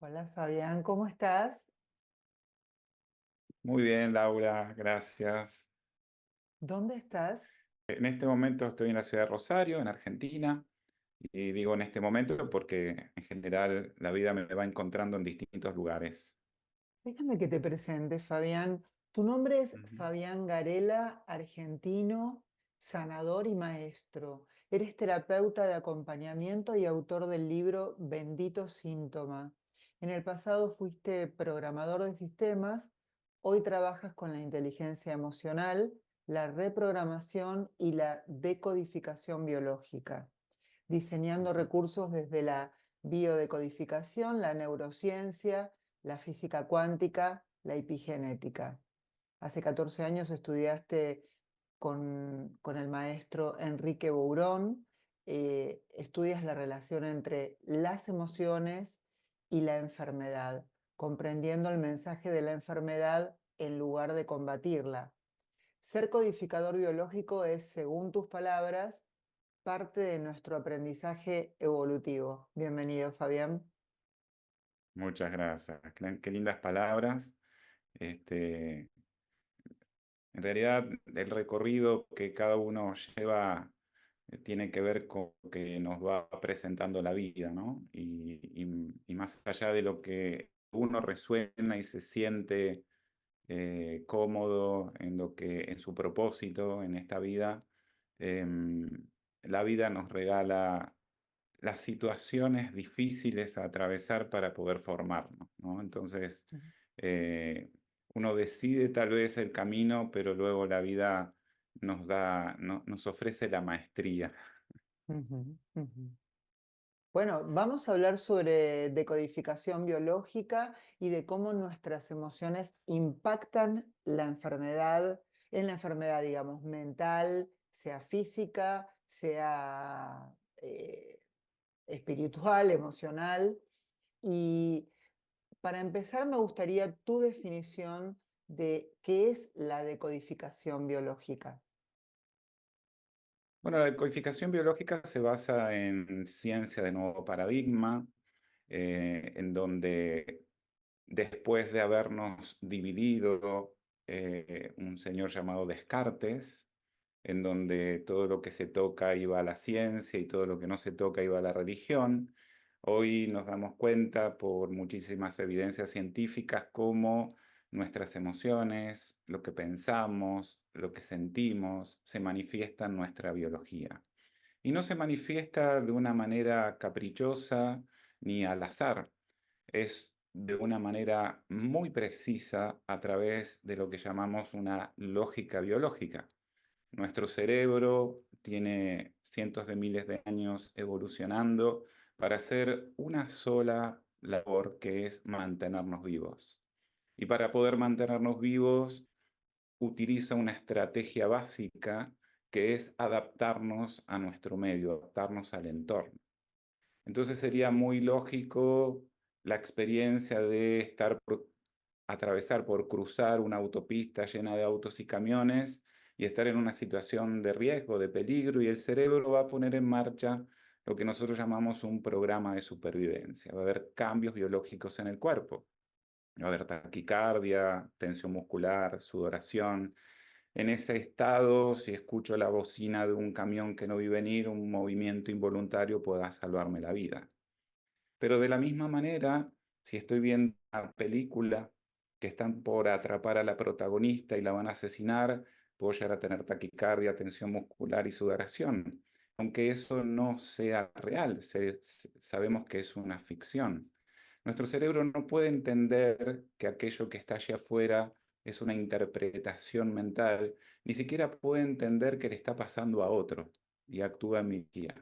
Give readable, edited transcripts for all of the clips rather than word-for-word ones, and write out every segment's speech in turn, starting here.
Hola Fabián, ¿cómo estás? Muy bien, Laura, gracias. ¿Dónde estás? En este momento estoy en la ciudad de Rosario, en Argentina, y digo en este momento porque en general la vida me va encontrando en distintos lugares. Déjame que te presente, Fabián. Tu nombre es Ujú. Fabián Garela, argentino, sanador y maestro. Eres terapeuta de acompañamiento y autor del libro Bendito Síntoma. En el pasado fuiste programador de sistemas, hoy trabajas con la inteligencia emocional, la reprogramación y la decodificación biológica, diseñando Ujú. recursos desde la biodecodificación, la neurociencia, la física cuántica, la epigenética. Hace 14 años estudiaste con el maestro Enrique Bourón, estudias la relación entre las emociones y la enfermedad, comprendiendo el mensaje de la enfermedad en lugar de combatirla. Ser codificador biológico es, según tus palabras, parte de nuestro aprendizaje evolutivo. Bienvenido, Fabián. Muchas gracias. Qué lindas palabras. Este, en realidad, el recorrido que cada uno lleva tiene que ver con lo que nos va presentando la vida, ¿no? Y más allá de lo que uno resuena y se siente cómodo en en su propósito en esta vida. Em, la vida nos regala las situaciones difíciles a atravesar para poder formarnos, ¿no? Entonces, eh, uno decide tal vez el camino, pero luego la vida nos ofrece la maestría. Ujú, ujú. Bueno, vamos a hablar sobre decodificación biológica y de cómo nuestras emociones impactan en la enfermedad, digamos, mental, sea física, sea espiritual, emocional. Y para empezar, me gustaría tu definición de qué es la decodificación biológica. Bueno, la codificación biológica se basa en ciencia de nuevo paradigma, en donde después de habernos dividido un señor llamado Descartes, en donde todo lo que se toca iba a la ciencia y todo lo que no se toca iba a la religión, hoy nos damos cuenta por muchísimas evidencias científicas cómo nuestras emociones, lo que pensamos, lo que sentimos, se manifiesta en nuestra biología. Y no se manifiesta de una manera caprichosa ni al azar, es de una manera muy precisa a través de lo que llamamos una lógica biológica. Nuestro cerebro tiene cientos de miles de años evolucionando para hacer una sola labor, que es mantenernos vivos. Y para poder mantenernos vivos utiliza una estrategia básica, que es adaptarnos a nuestro medio, adaptarnos al entorno. Entonces sería muy lógico la experiencia de atravesar por cruzar una autopista llena de autos y camiones y estar en una situación de riesgo, de peligro, y el cerebro va a poner en marcha lo que nosotros llamamos un programa de supervivencia. Va a haber cambios biológicos en el cuerpo. Va a haber taquicardia, tensión muscular, sudoración. En ese estado, si escucho la bocina de un camión que no vi venir, un movimiento involuntario pueda salvarme la vida. Pero de la misma manera, si estoy viendo una película que están por atrapar a la protagonista y la van a asesinar, puedo llegar a tener taquicardia, tensión muscular y sudoración. Aunque eso no sea real, sabemos que es una ficción. Nuestro cerebro no puede entender que aquello que está allá afuera es una interpretación mental, ni siquiera puede entender que le está pasando a otro y actúa en mi guía.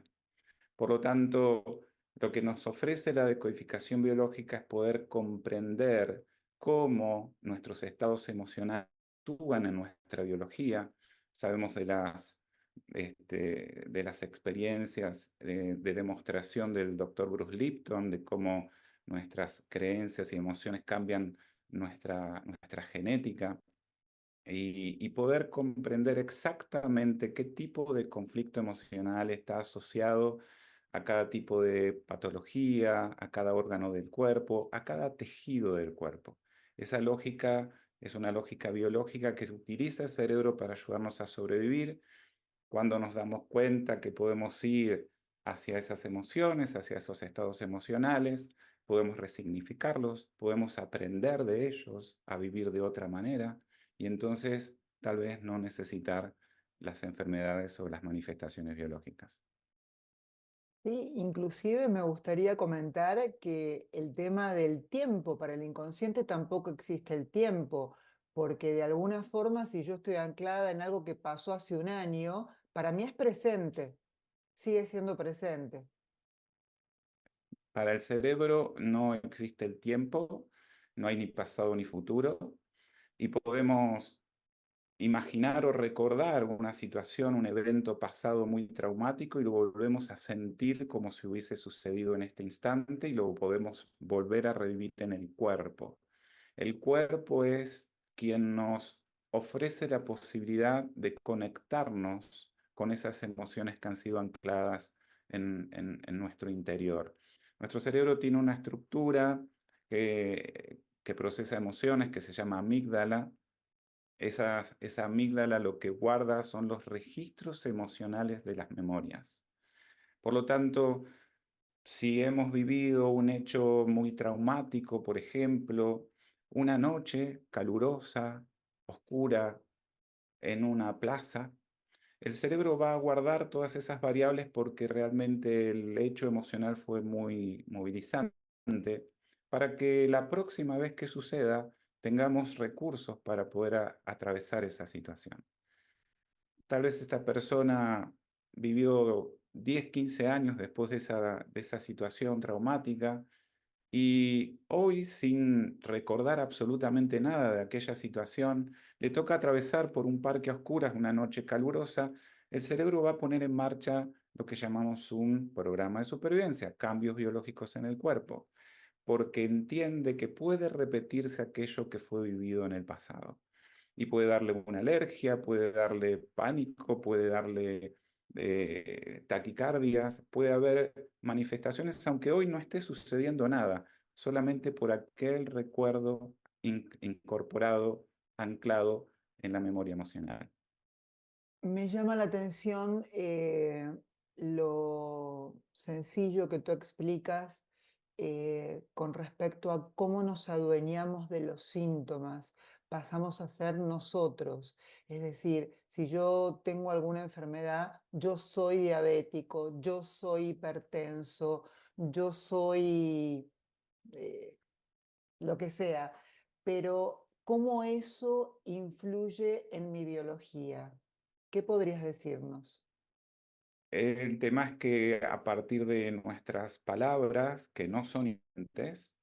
Por lo tanto, lo que nos ofrece la decodificación biológica es poder comprender cómo nuestros estados emocionales actúan en nuestra biología. Sabemos de las experiencias de demostración del doctor Bruce Lipton, de cómo nuestras creencias y emociones cambian nuestra genética, y poder comprender exactamente qué tipo de conflicto emocional está asociado a cada tipo de patología, a cada órgano del cuerpo, a cada tejido del cuerpo. Esa lógica es una lógica biológica que utiliza el cerebro para ayudarnos a sobrevivir. Cuando nos damos cuenta que podemos ir hacia esas emociones, hacia esos estados emocionales, podemos resignificarlos, podemos aprender de ellos a vivir de otra manera y entonces tal vez no necesitar las enfermedades o las manifestaciones biológicas. Sí, inclusive me gustaría comentar que el tema del tiempo, para el inconsciente tampoco existe el tiempo, porque de alguna forma si yo estoy anclada en algo que pasó hace un año, para mí es presente, sigue siendo presente. Para el cerebro no existe el tiempo, no hay ni pasado ni futuro y podemos imaginar o recordar una situación, un evento pasado muy traumático y lo volvemos a sentir como si hubiese sucedido en este instante y lo podemos volver a revivir en el cuerpo. El cuerpo es quien nos ofrece la posibilidad de conectarnos con esas emociones que han sido ancladas en nuestro interior. Nuestro cerebro tiene una estructura que procesa emociones que se llama amígdala. Esa amígdala lo que guarda son los registros emocionales de las memorias. Por lo tanto, si hemos vivido un hecho muy traumático, por ejemplo, una noche calurosa, oscura, en una plaza, el cerebro va a guardar todas esas variables porque realmente el hecho emocional fue muy movilizante para que la próxima vez que suceda tengamos recursos para poder atravesar esa situación. Tal vez esta persona vivió 10, 15 años después de esa situación traumática y hoy, sin recordar absolutamente nada de aquella situación, le toca atravesar por un parque a oscuras una noche calurosa. El cerebro va a poner en marcha lo que llamamos un programa de supervivencia, cambios biológicos en el cuerpo, porque entiende que puede repetirse aquello que fue vivido en el pasado y puede darle una alergia, puede darle pánico, puede darle taquicardias, puede haber manifestaciones, aunque hoy no esté sucediendo nada, solamente por aquel recuerdo incorporado, anclado en la memoria emocional. Me llama la atención lo sencillo que tú explicas con respecto a cómo nos adueñamos de los síntomas, pasamos a ser nosotros. Es decir, si yo tengo alguna enfermedad, yo soy diabético, yo soy hipertenso, yo soy eh, lo que sea, pero ¿cómo eso influye en mi biología? ¿Qué podrías decirnos? El tema es que a partir de nuestras palabras, que no son inocentes,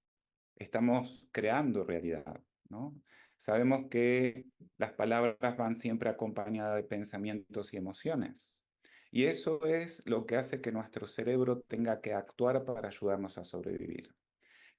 estamos creando realidad, ¿no? Sabemos que las palabras van siempre acompañadas de pensamientos y emociones. Y eso es lo que hace que nuestro cerebro tenga que actuar para ayudarnos a sobrevivir.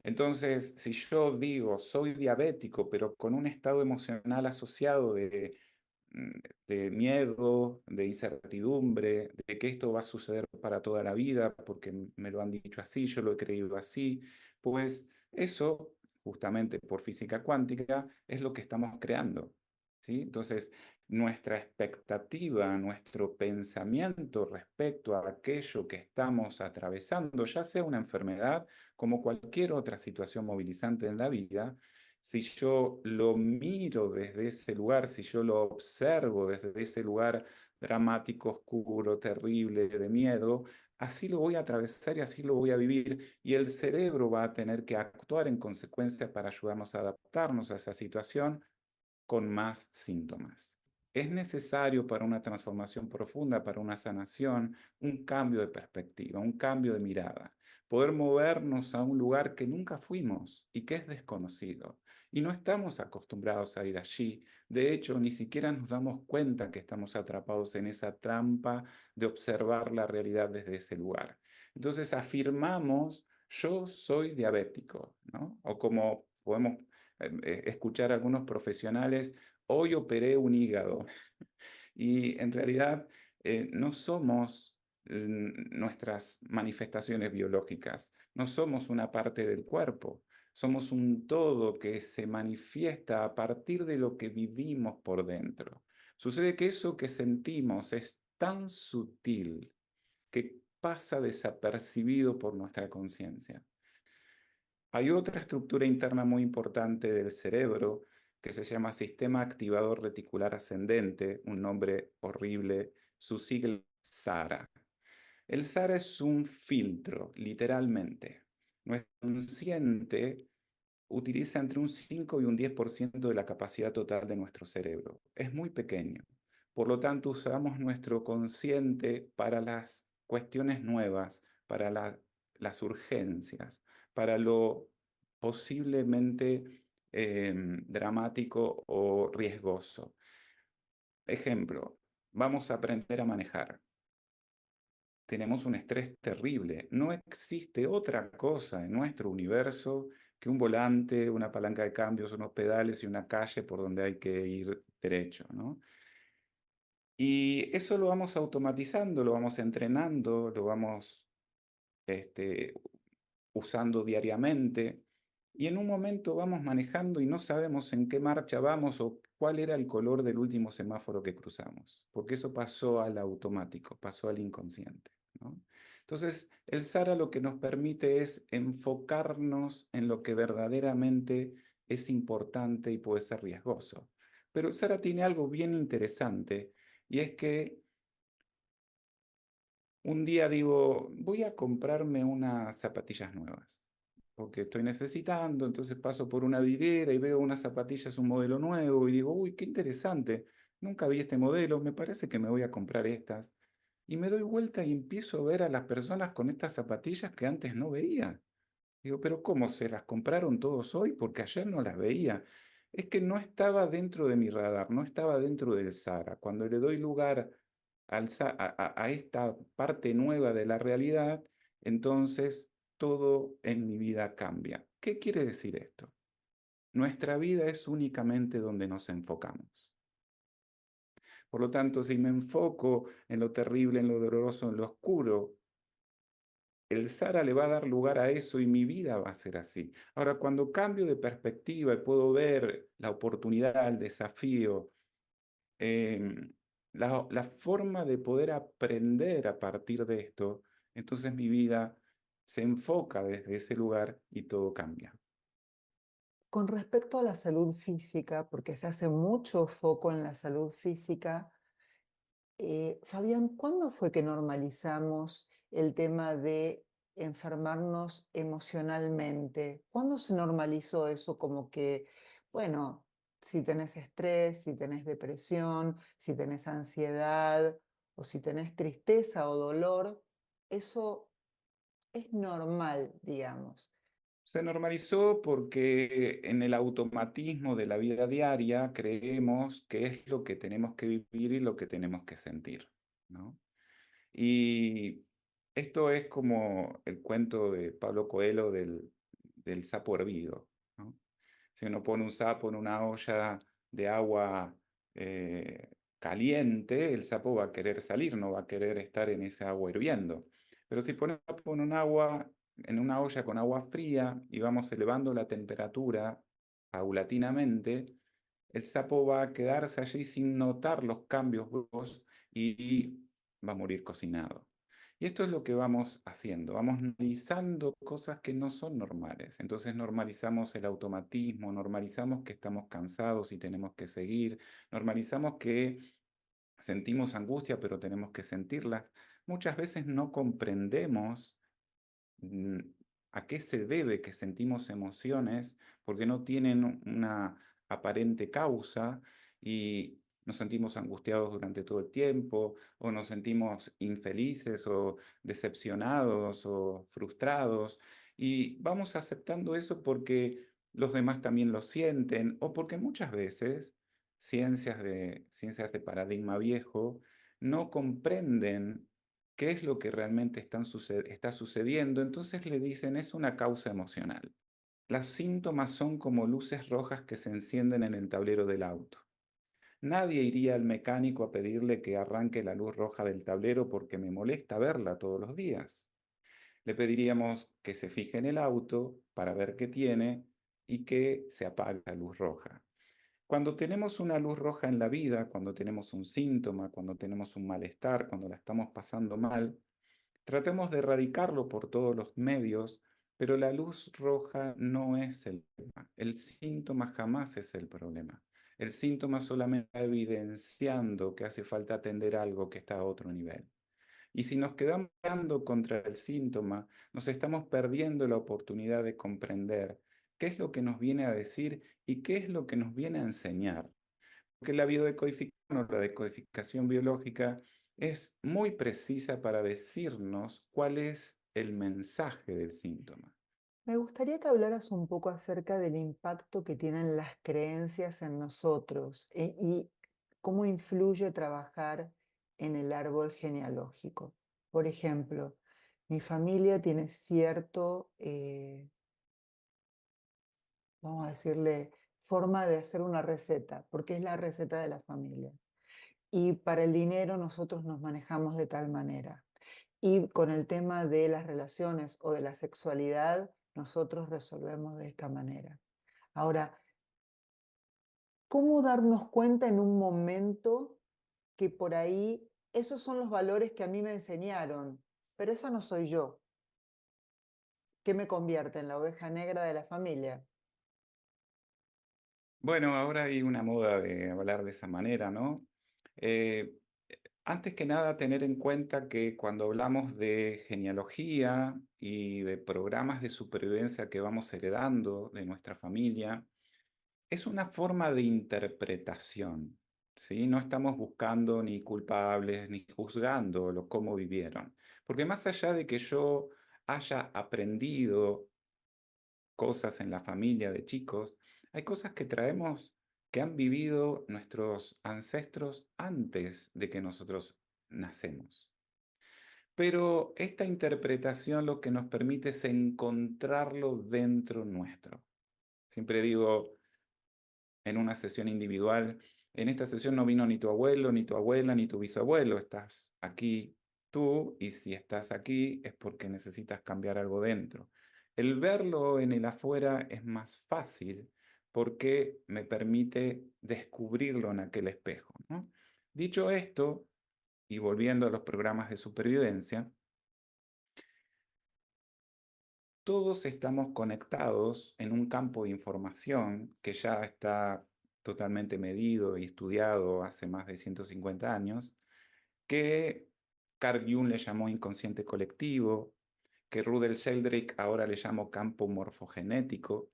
Entonces, si yo digo soy diabético, pero con un estado emocional asociado mm, de miedo, de incertidumbre, de que esto va a suceder para toda la vida, porque me lo han dicho así, yo lo he creído así, pues eso, justamente por física cuántica, es lo que estamos creando. ¿Sí? Entonces, nuestra expectativa, nuestro pensamiento respecto a aquello que estamos atravesando, ya sea una enfermedad como cualquier otra situación movilizante en la vida, si yo lo miro desde ese lugar, si yo lo observo desde ese lugar dramático, oscuro, terrible, de miedo, así lo voy a atravesar y así lo voy a vivir. Y el cerebro va a tener que actuar en consecuencia para ayudarnos a adaptarnos a esa situación con más síntomas. Es necesario para una transformación profunda, para una sanación, un cambio de perspectiva, un cambio de mirada, poder movernos a un lugar que nunca fuimos y que es desconocido. Y no estamos acostumbrados a ir allí. De hecho, ni siquiera nos damos cuenta que estamos atrapados en esa trampa de observar la realidad desde ese lugar. Entonces afirmamos, yo soy diabético, ¿no? O como podemos escuchar a algunos profesionales, hoy operé un hígado. Y en realidad no somos nuestras manifestaciones biológicas. No somos una parte del cuerpo, somos un todo que se manifiesta a partir de lo que vivimos por dentro. Sucede que eso que sentimos es tan sutil que pasa desapercibido por nuestra conciencia. Hay otra estructura interna muy importante del cerebro que se llama sistema activador reticular ascendente, un nombre horrible, su sigla es SARA. El SARA es un filtro, literalmente. Nuestro consciente utiliza entre un 5 y un 10% de la capacidad total de nuestro cerebro. Es muy pequeño. Por lo tanto, usamos nuestro consciente para las cuestiones nuevas, para las urgencias, para lo posiblemente dramático o riesgoso. Ejemplo, vamos a aprender a manejar. Tenemos un estrés terrible. No existe otra cosa en nuestro universo que un volante, una palanca de cambios, unos pedales y una calle por donde hay que ir derecho, ¿no? Y eso lo vamos automatizando, lo vamos entrenando, lo vamos este, usando diariamente. Y en un momento vamos manejando y no sabemos en qué marcha vamos o cuál era el color del último semáforo que cruzamos, porque eso pasó al automático, pasó al inconsciente, ¿no? Entonces, el SARA lo que nos permite es enfocarnos en lo que verdaderamente es importante y puede ser riesgoso. Pero el SARA tiene algo bien interesante y es que un día digo, voy a comprarme unas zapatillas nuevas porque estoy necesitando, entonces paso por una vidriera y veo unas zapatillas, un modelo nuevo, y digo, uy, qué interesante, nunca vi este modelo, me parece que me voy a comprar estas. Y me doy vuelta y empiezo a ver a las personas con estas zapatillas que antes no veía. Digo, pero ¿cómo se las compraron todos hoy? Porque ayer no las veía. Es que no estaba dentro de mi radar, no estaba dentro del Zara. Cuando le doy lugar a esta parte nueva de la realidad, entonces todo en mi vida cambia. ¿Qué quiere decir esto? Nuestra vida es únicamente donde nos enfocamos. Por lo tanto, si me enfoco en lo terrible, en lo doloroso, en lo oscuro, el Sara le va a dar lugar a eso y mi vida va a ser así. Ahora, cuando cambio de perspectiva y puedo ver la oportunidad, el desafío, la forma de poder aprender a partir de esto, entonces mi vida se enfoca desde ese lugar y todo cambia. Con respecto a la salud física, porque se hace mucho foco en la salud física, Fabián, ¿cuándo fue que normalizamos el tema de enfermarnos emocionalmente? ¿Cuándo se normalizó eso como que, bueno, si tenés estrés, si tenés depresión, si tenés ansiedad o si tenés tristeza o dolor, eso es normal, digamos? Se normalizó porque en el automatismo de la vida diaria creemos que es lo que tenemos que vivir y lo que tenemos que sentir, ¿no? Y esto es como el cuento de Pablo Coelho del sapo hervido, ¿no? Si uno pone un sapo en una olla de agua caliente, el sapo va a querer salir, no va a querer estar en esa agua hirviendo. Pero si pone el sapo en una olla con agua fría y vamos elevando la temperatura paulatinamente, el sapo va a quedarse allí sin notar los cambios bruscos y va a morir cocinado. Y esto es lo que vamos haciendo, vamos normalizando cosas que no son normales. Entonces normalizamos el automatismo, normalizamos que estamos cansados y tenemos que seguir, normalizamos que sentimos angustia pero tenemos que sentirla. Muchas veces no comprendemos mm, a qué se debe que sentimos emociones porque no tienen una aparente causa y nos sentimos angustiados durante todo el tiempo o nos sentimos infelices o decepcionados o frustrados y vamos aceptando eso porque los demás también lo sienten o porque muchas veces ciencias de paradigma viejo no comprenden qué es lo que realmente está sucediendo, entonces le dicen es una causa emocional. Los síntomas son como luces rojas que se encienden en el tablero del auto. Nadie iría al mecánico a pedirle que arranque la luz roja del tablero porque me molesta verla todos los días. Le pediríamos que se fije en el auto para ver qué tiene y que se apague la luz roja. Cuando tenemos una luz roja en la vida, cuando tenemos un síntoma, cuando tenemos un malestar, cuando la estamos pasando mal, tratemos de erradicarlo por todos los medios, pero la luz roja no es el problema. El síntoma jamás es el problema. El síntoma solamente está evidenciando que hace falta atender algo que está a otro nivel. Y si nos quedamos peleando contra el síntoma, nos estamos perdiendo la oportunidad de comprender qué es lo que nos viene a decir y qué es lo que nos viene a enseñar. Porque la biodecodificación o la decodificación biológica es muy precisa para decirnos cuál es el mensaje del síntoma. Me gustaría que hablaras un poco acerca del impacto que tienen las creencias en nosotros y cómo influye trabajar en el árbol genealógico. Por ejemplo, mi familia tiene cierto, vamos a decirle, forma de hacer una receta, porque es la receta de la familia. Y para el dinero nosotros nos manejamos de tal manera. Y con el tema de las relaciones o de la sexualidad, nosotros resolvemos de esta manera. Ahora, ¿cómo darnos cuenta en un momento que por ahí esos son los valores que a mí me enseñaron, pero esa no soy yo? ¿Qué me convierte en la oveja negra de la familia? Bueno, ahora hay una moda de hablar de esa manera, ¿no? Eh, Antes que nada, tener en cuenta que cuando hablamos de genealogía y de programas de supervivencia que vamos heredando de nuestra familia, es una forma de interpretación, ¿sí? No estamos buscando ni culpables ni juzgando lo cómo vivieron. Porque más allá de que yo haya aprendido cosas en la familia de chicos, hay cosas que traemos que han vivido nuestros ancestros antes de que nosotros nacemos. Pero esta interpretación lo que nos permite es encontrarlo dentro nuestro. Siempre digo en una sesión individual, en esta sesión no vino ni tu abuelo, ni tu abuela, ni tu bisabuelo, estás aquí tú y si estás aquí es porque necesitas cambiar algo dentro. El verlo en el afuera es más fácil porque me permite descubrirlo en aquel espejo, ¿no? Dicho esto, y volviendo a los programas de supervivencia, todos estamos conectados en un campo de información que ya está totalmente medido y estudiado hace más de 150 años, que Carl Jung le llamó inconsciente colectivo, que Rudolf Sheldrake ahora le llamó campo morfogenético,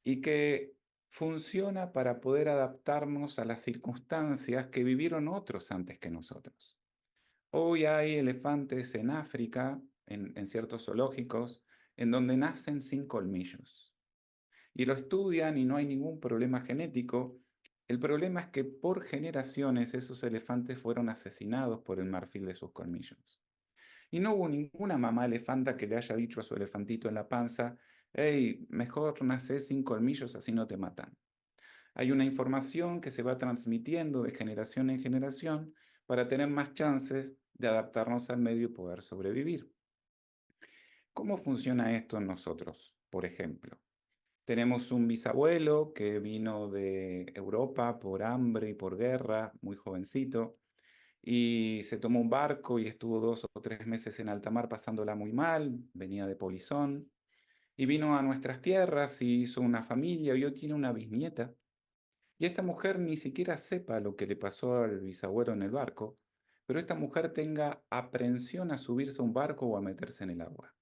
y que funciona para poder adaptarnos a las circunstancias que vivieron otros antes que nosotros. Hoy hay elefantes en África, en ciertos zoológicos, en donde nacen sin colmillos. Y lo estudian y no hay ningún problema genético. El problema es que por generaciones esos elefantes fueron asesinados por el marfil de sus colmillos. Y no hubo ninguna mamá elefanta que le haya dicho a su elefantito en la panza, hey, mejor nacés sin colmillos, así no te matan. Hay una información que se va transmitiendo de generación en generación para tener más chances de adaptarnos al medio y poder sobrevivir. ¿Cómo funciona esto en nosotros? Por ejemplo, tenemos un bisabuelo que vino de Europa por hambre y por guerra, muy jovencito, y se tomó un barco y estuvo 2 o 3 meses en alta mar pasándola muy mal, venía de polizón, y vino a nuestras tierras y hizo una familia y hoy tiene una bisnieta. Y esta mujer ni siquiera sepa lo que le pasó al bisabuelo en el barco, pero esta mujer tenga aprensión a subirse a un barco o a meterse en el agua.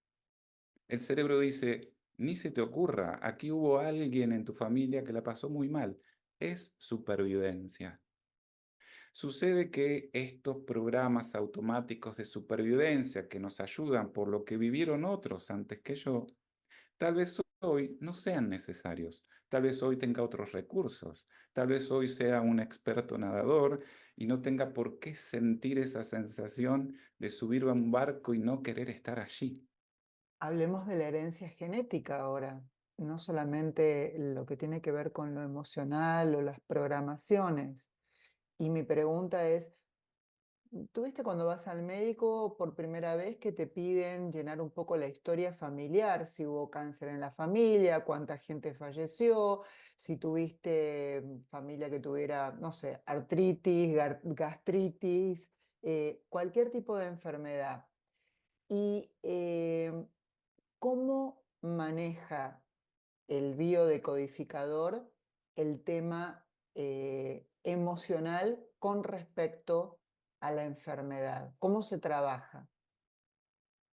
El cerebro dice, ni se te ocurra, aquí hubo alguien en tu familia que la pasó muy mal. Es supervivencia. Sucede que estos programas automáticos de supervivencia que nos ayudan por lo que vivieron otros antes que yo, tal vez hoy no sean necesarios, tal vez hoy tenga otros recursos, tal vez hoy sea un experto nadador y no tenga por qué sentir esa sensación de subir a un barco y no querer estar allí. Hablemos de la herencia genética ahora, no solamente lo que tiene que ver con lo emocional o las programaciones. Y mi pregunta es, ¿tú viste cuando vas al médico por primera vez que te piden llenar un poco la historia familiar? Si hubo cáncer en la familia, cuánta gente falleció, si tuviste familia que tuviera, no sé, artritis, gastritis, cualquier tipo de enfermedad. Y cómo maneja el biodecodificador el tema emocional con respecto a la enfermedad. ¿Cómo se trabaja?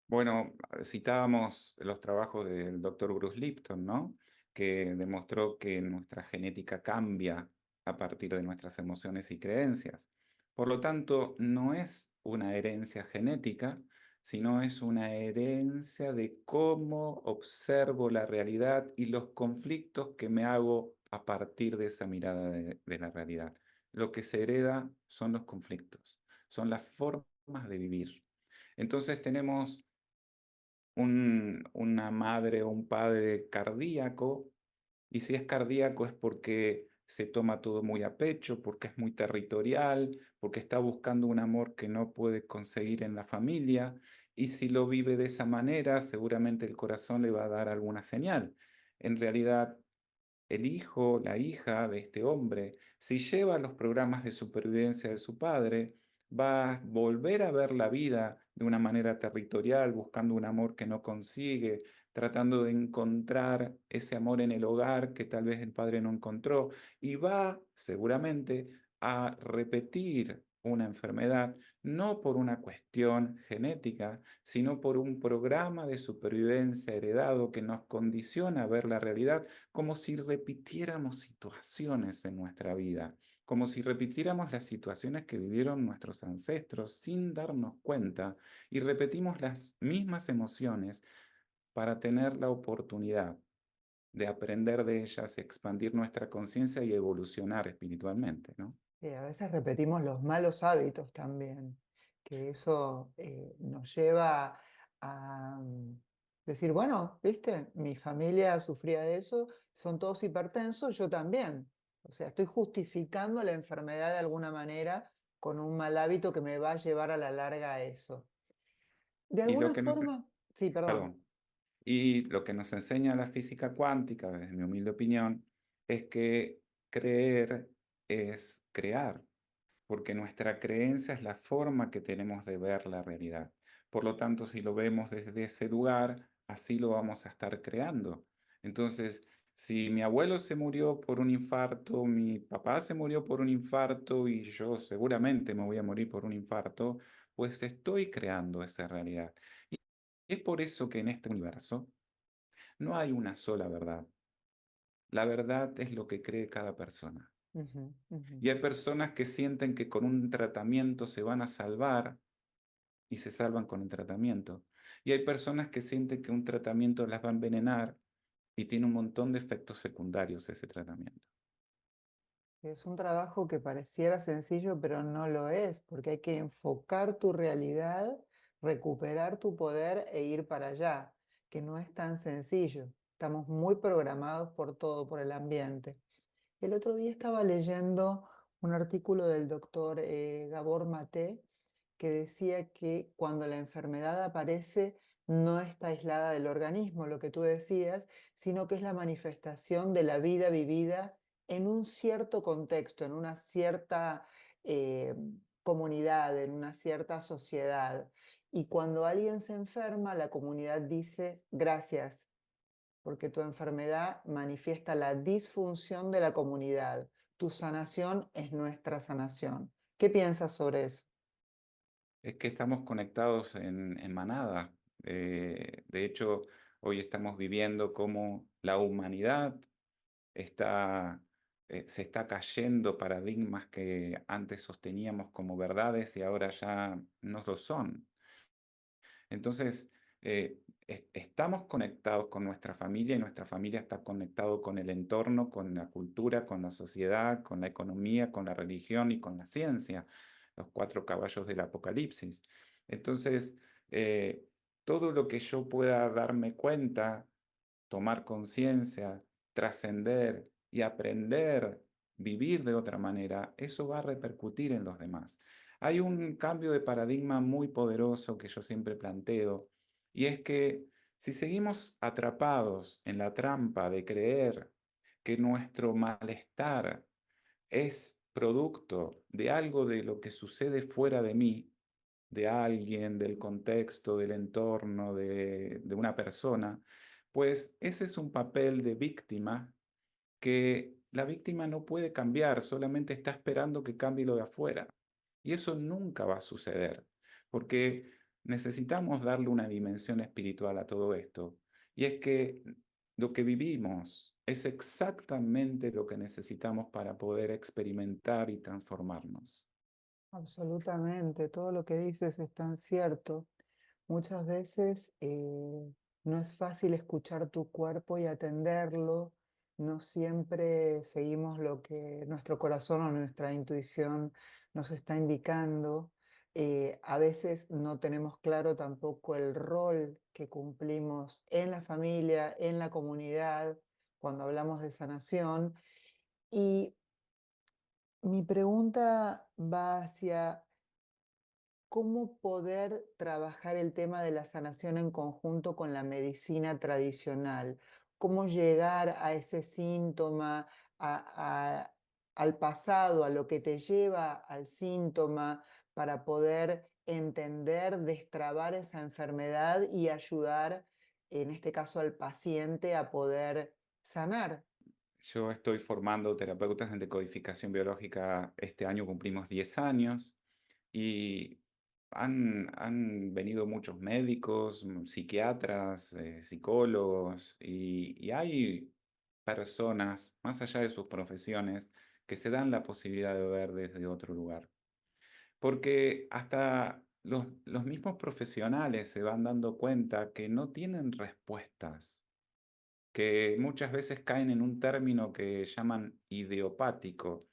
Bueno, citábamos los trabajos del doctor Bruce Lipton, ¿no? Que demostró que nuestra genética cambia a partir de nuestras emociones y creencias. Por lo tanto, no es una herencia genética, sino es una herencia de cómo observo la realidad y los conflictos que me hago a partir de esa mirada de la realidad. Lo que se hereda son los conflictos, son las formas de vivir. Entonces tenemos una madre o un padre cardíaco, y si es cardíaco es porque se toma todo muy a pecho, porque es muy territorial, porque está buscando un amor que no puede conseguir en la familia, y si lo vive de esa manera, seguramente el corazón le va a dar alguna señal. En realidad, el hijo, la hija de este hombre, si lleva los programas de supervivencia de su padre, va a volver a ver la vida de una manera territorial, buscando un amor que no consigue, tratando de encontrar ese amor en el hogar que tal vez el padre no encontró, y va seguramente a repetir una enfermedad, no por una cuestión genética, sino por un programa de supervivencia heredado que nos condiciona a ver la realidad como si repitiéramos situaciones en nuestra vida, como si repitiéramos las situaciones que vivieron nuestros ancestros sin darnos cuenta, y repetimos las mismas emociones para tener la oportunidad de aprender de ellas, expandir nuestra conciencia y evolucionar espiritualmente, ¿no? A veces repetimos los malos hábitos también, que eso nos lleva a decir, bueno, viste, mi familia sufría de eso, son todos hipertensos, yo también. O sea, estoy justificando la enfermedad de alguna manera con un mal hábito que me va a llevar a la larga a eso. De Y lo alguna que nos, forma, sí, perdón. perdón, y lo que nos enseña la física cuántica, desde mi humilde opinión, es que creer es crear, porque nuestra creencia es la forma que tenemos de ver la realidad. Por lo tanto, si lo vemos desde ese lugar, así lo vamos a estar creando. Entonces, si mi abuelo se murió por un infarto, mi papá se murió por un infarto y yo seguramente me voy a morir por un infarto, pues estoy creando esa realidad. Y es por eso que en este universo no hay una sola verdad. La verdad es lo que cree cada persona. Ujú, ujú. Y hay personas que sienten que con un tratamiento se van a salvar y se salvan con el tratamiento. Y hay personas que sienten que un tratamiento las va a envenenar y tiene un montón de efectos secundarios ese tratamiento. Es un trabajo que pareciera sencillo, pero no lo es, porque hay que enfocar tu realidad, recuperar tu poder e ir para allá, que no es tan sencillo. Estamos muy programados por todo, por el ambiente. El otro día estaba leyendo un artículo del doctor Gabor Maté que decía que cuando la enfermedad aparece no está aislada del organismo, lo que tú decías, sino que es la manifestación de la vida vivida en un cierto contexto, en una cierta eh, comunidad, en una cierta sociedad. Y cuando alguien se enferma, la comunidad dice gracias, porque tu enfermedad manifiesta la disfunción de la comunidad. Tu sanación es nuestra sanación. ¿Qué piensas sobre eso? Es que estamos conectados en manada. De hecho, hoy estamos viviendo cómo la humanidad está, se está cayendo paradigmas que antes sosteníamos como verdades y ahora ya no lo son. Entonces, estamos conectados con nuestra familia y nuestra familia está conectado con el entorno, con la cultura, con la sociedad, con la economía, con la religión y con la ciencia, los cuatro caballos del Apocalipsis. Entonces, eh, todo lo que yo pueda darme cuenta, tomar conciencia, trascender y aprender vivir de otra manera, eso va a repercutir en los demás. Hay un cambio de paradigma muy poderoso que yo siempre planteo, y es que si seguimos atrapados en la trampa de creer que nuestro malestar es producto de algo de lo que sucede fuera de mí, de alguien, del contexto, del entorno, de una persona, pues ese es un papel de víctima que la víctima no puede cambiar, solamente está esperando que cambie lo de afuera. Y eso nunca va a suceder, porque necesitamos darle una dimensión espiritual a todo esto. Y es que lo que vivimos es exactamente lo que necesitamos para poder experimentar y transformarnos. Absolutamente, todo lo que dices es tan cierto. Muchas veces no es fácil escuchar tu cuerpo y atenderlo. No siempre seguimos lo que nuestro corazón o nuestra intuición nos está indicando. A veces no tenemos claro tampoco el rol que cumplimos en la familia, en la comunidad, cuando hablamos de sanación. Y mi pregunta va hacia cómo poder trabajar el tema de la sanación en conjunto con la medicina tradicional, cómo llegar a ese síntoma, al pasado, a lo que te lleva al síntoma, para poder entender, destrabar esa enfermedad y ayudar, en este caso al paciente, a poder sanar. Yo estoy formando terapeutas en decodificación biológica. Este año cumplimos 10 años y han venido muchos médicos, psiquiatras, psicólogos y hay personas, más allá de sus profesiones, que se dan la posibilidad de ver desde otro lugar. Porque hasta los mismos profesionales se van dando cuenta que no tienen respuestas, que muchas veces caen en un término que llaman idiopático.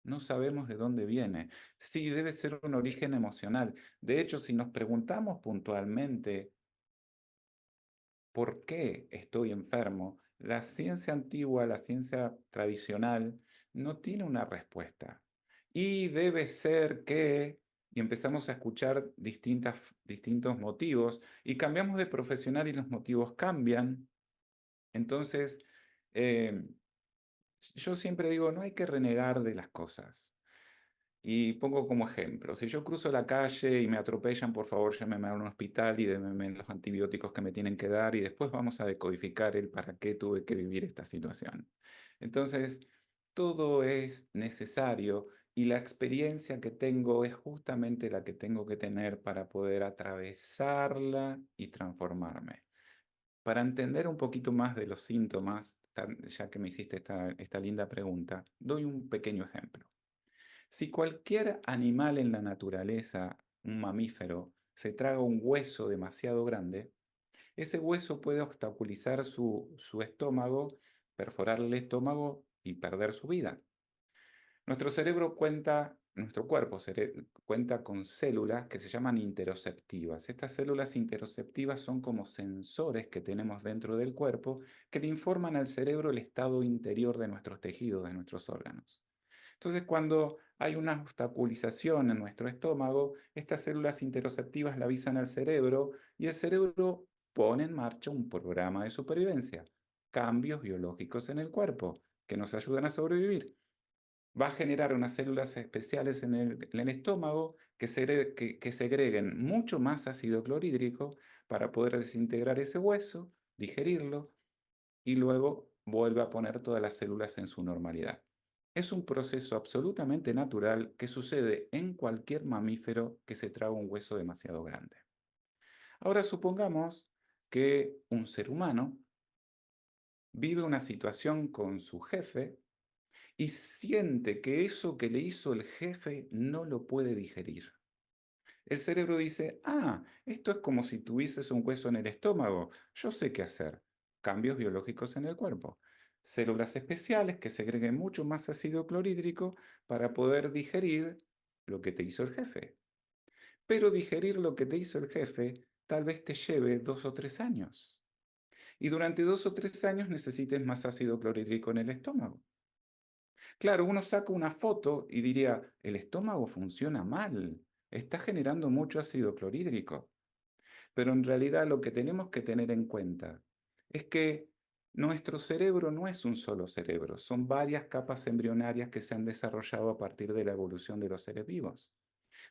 No sabemos de dónde viene. Sí, debe ser un origen emocional. De hecho, si nos preguntamos puntualmente por qué estoy enfermo, la ciencia antigua, la ciencia tradicional, no tiene una respuesta. Y debe ser que, y empezamos a escuchar distintos motivos, y cambiamos de profesional y los motivos cambian. Entonces, eh, yo siempre digo, no hay que renegar de las cosas. Y pongo como ejemplo, si yo cruzo la calle y me atropellan, por favor llámeme a un hospital y denme los antibióticos que me tienen que dar y después vamos a decodificar el para qué tuve que vivir esta situación. Entonces, todo es necesario y la experiencia que tengo es justamente la que tengo que tener para poder atravesarla y transformarme. Para entender un poquito más de los síntomas, ya que me hiciste esta linda pregunta, doy un pequeño ejemplo. Si cualquier animal en la naturaleza, un mamífero, se traga un hueso demasiado grande, ese hueso puede obstaculizar su estómago, perforar el estómago y perder su vida. Nuestro cuerpo cuenta con células que se llaman interoceptivas. Estas células interoceptivas son como sensores que tenemos dentro del cuerpo que le informan al cerebro el estado interior de nuestros tejidos, de nuestros órganos. Entonces, cuando hay una obstaculización en nuestro estómago, estas células interoceptivas le avisan al cerebro y el cerebro pone en marcha un programa de supervivencia, cambios biológicos en el cuerpo que nos ayudan a sobrevivir. Va a generar unas células especiales en el estómago que segreguen mucho más ácido clorhídrico para poder desintegrar ese hueso, digerirlo y luego vuelve a poner todas las células en su normalidad. Es un proceso absolutamente natural que sucede en cualquier mamífero que se traga un hueso demasiado grande. Ahora supongamos que un ser humano vive una situación con su jefe y siente que eso que le hizo el jefe no lo puede digerir. El cerebro dice, esto es como si tuvieses un hueso en el estómago, yo sé qué hacer. Cambios biológicos en el cuerpo. Células especiales que segreguen mucho más ácido clorhídrico para poder digerir lo que te hizo el jefe. Pero digerir lo que te hizo el jefe tal vez te lleve 2 o 3 años. Y durante 2 o 3 años necesites más ácido clorhídrico en el estómago. Claro, uno saca una foto y diría, el estómago funciona mal, está generando mucho ácido clorhídrico. Pero en realidad lo que tenemos que tener en cuenta es que nuestro cerebro no es un solo cerebro, son varias capas embrionarias que se han desarrollado a partir de la evolución de los seres vivos.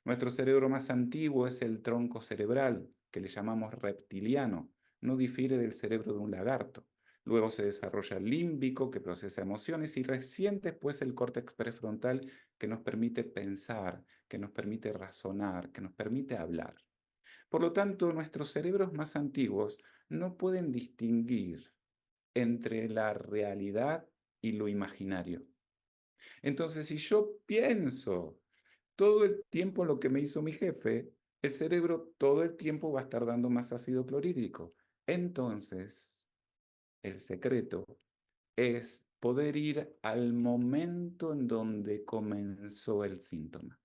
Nuestro cerebro más antiguo es el tronco cerebral, que le llamamos reptiliano, no difiere del cerebro de un lagarto. Luego se desarrolla el límbico, que procesa emociones, y recién después el córtex prefrontal, que nos permite pensar, que nos permite razonar, que nos permite hablar. Por lo tanto, nuestros cerebros más antiguos no pueden distinguir entre la realidad y lo imaginario. Entonces, si yo pienso todo el tiempo lo que me hizo mi jefe, el cerebro todo el tiempo va a estar dando más ácido clorhídrico. Entonces, el secreto es poder ir al momento en donde comenzó el síntoma.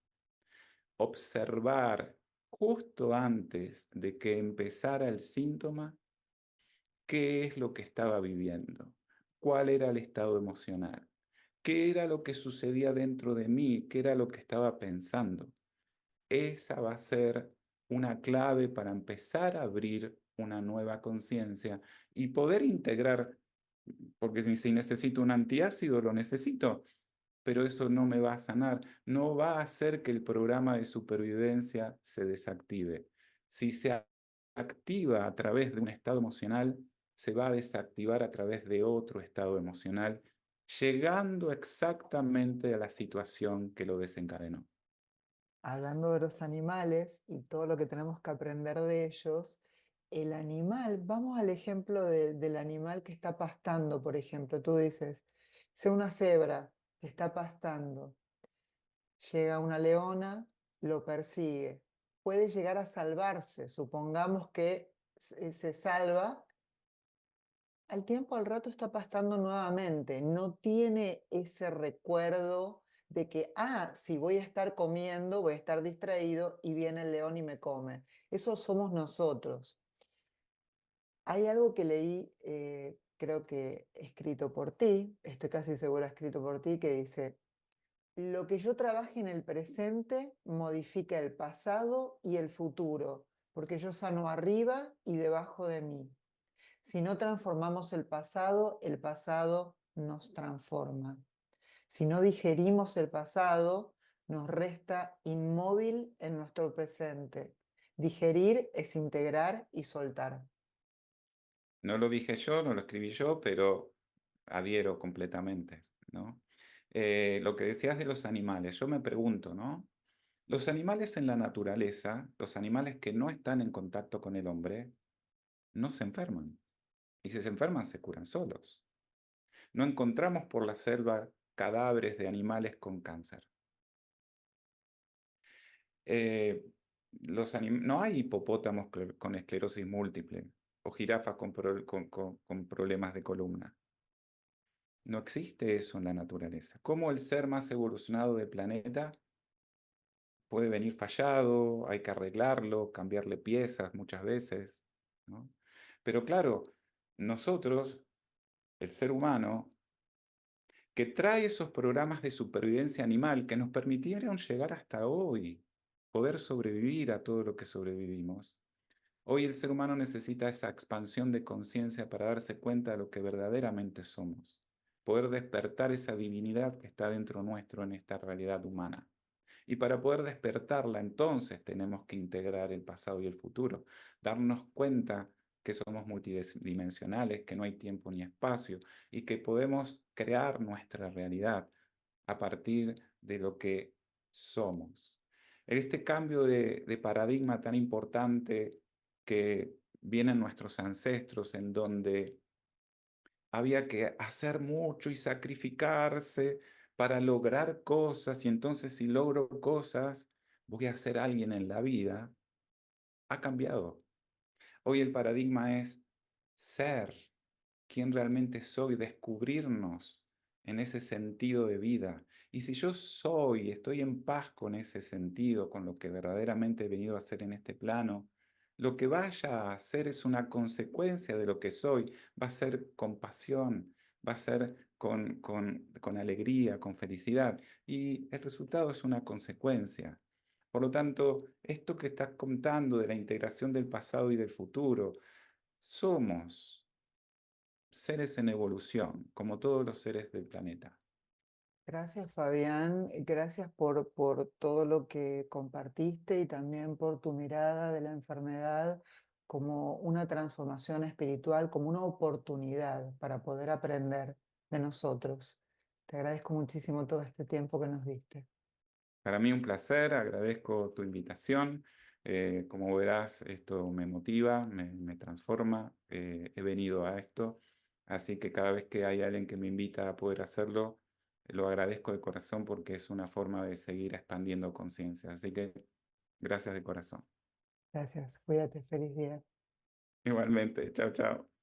Observar justo antes de que empezara el síntoma qué es lo que estaba viviendo, cuál era el estado emocional, qué era lo que sucedía dentro de mí, qué era lo que estaba pensando. Esa va a ser una clave para empezar a abrir una nueva conciencia y poder integrar, porque si necesito un antiácido, lo necesito, pero eso no me va a sanar, no va a hacer que el programa de supervivencia se desactive. Si se activa a través de un estado emocional, se va a desactivar a través de otro estado emocional, llegando exactamente a la situación que lo desencadenó. Hablando de los animales y todo lo que tenemos que aprender de ellos, el animal, vamos al ejemplo del animal que está pastando, por ejemplo. Tú dices, sea una cebra que está pastando, llega una leona, lo persigue, puede llegar a salvarse, supongamos que se salva, al tiempo, al rato está pastando nuevamente, no tiene ese recuerdo de que, si voy a estar comiendo, voy a estar distraído y viene el león y me come. Eso somos nosotros. Hay algo que leí, creo que escrito por ti, estoy casi segura escrito por ti, que dice, lo que yo trabaje en el presente modifica el pasado y el futuro, porque yo sano arriba y debajo de mí. Si no transformamos el pasado nos transforma. Si no digerimos el pasado, nos resta inmóvil en nuestro presente. Digerir es integrar y soltar. No lo dije yo, no lo escribí yo, pero adhiero completamente, ¿no? Lo que decías de los animales, yo me pregunto, ¿no? Los animales en la naturaleza, los animales que no están en contacto con el hombre, no se enferman. Y si se enferman, se curan solos. No encontramos por la selva cadáveres de animales con cáncer. Eh, no hay hipopótamos con esclerosis múltiple o jirafas con problemas de columna. No existe eso en la naturaleza. ¿Cómo el ser más evolucionado del planeta puede venir fallado? Hay que arreglarlo, cambiarle piezas muchas veces, ¿no? Pero claro, nosotros, el ser humano, que trae esos programas de supervivencia animal que nos permitieron llegar hasta hoy, poder sobrevivir a todo lo que sobrevivimos. Hoy el ser humano necesita esa expansión de conciencia para darse cuenta de lo que verdaderamente somos, poder despertar esa divinidad que está dentro nuestro en esta realidad humana. Y para poder despertarla, entonces tenemos que integrar el pasado y el futuro, darnos cuenta que somos multidimensionales, que no hay tiempo ni espacio y que podemos crear nuestra realidad a partir de lo que somos. Este cambio de paradigma tan importante que vienen nuestros ancestros, en donde había que hacer mucho y sacrificarse para lograr cosas, y entonces si logro cosas, voy a ser alguien en la vida, ha cambiado. Hoy el paradigma es ser quién realmente soy, descubrirnos en ese sentido de vida. Y si yo soy, estoy en paz con ese sentido, con lo que verdaderamente he venido a hacer en este plano, lo que vaya a hacer es una consecuencia de lo que soy, va a ser compasión, va a ser con alegría, con felicidad, y el resultado es una consecuencia. Por lo tanto, esto que estás contando de la integración del pasado y del futuro, somos seres en evolución, como todos los seres del planeta. Gracias, Fabián. Gracias por todo lo que compartiste y también por tu mirada de la enfermedad como una transformación espiritual, como una oportunidad para poder aprender de nosotros. Te agradezco muchísimo todo este tiempo que nos diste. Para mí un placer, agradezco tu invitación. Como verás, esto me motiva, me transforma. He venido a esto, así que cada vez que hay alguien que me invita a poder hacerlo, lo agradezco de corazón porque es una forma de seguir expandiendo conciencia. Así que gracias de corazón. Gracias. Cuídate. Feliz día. Igualmente, chao, chao.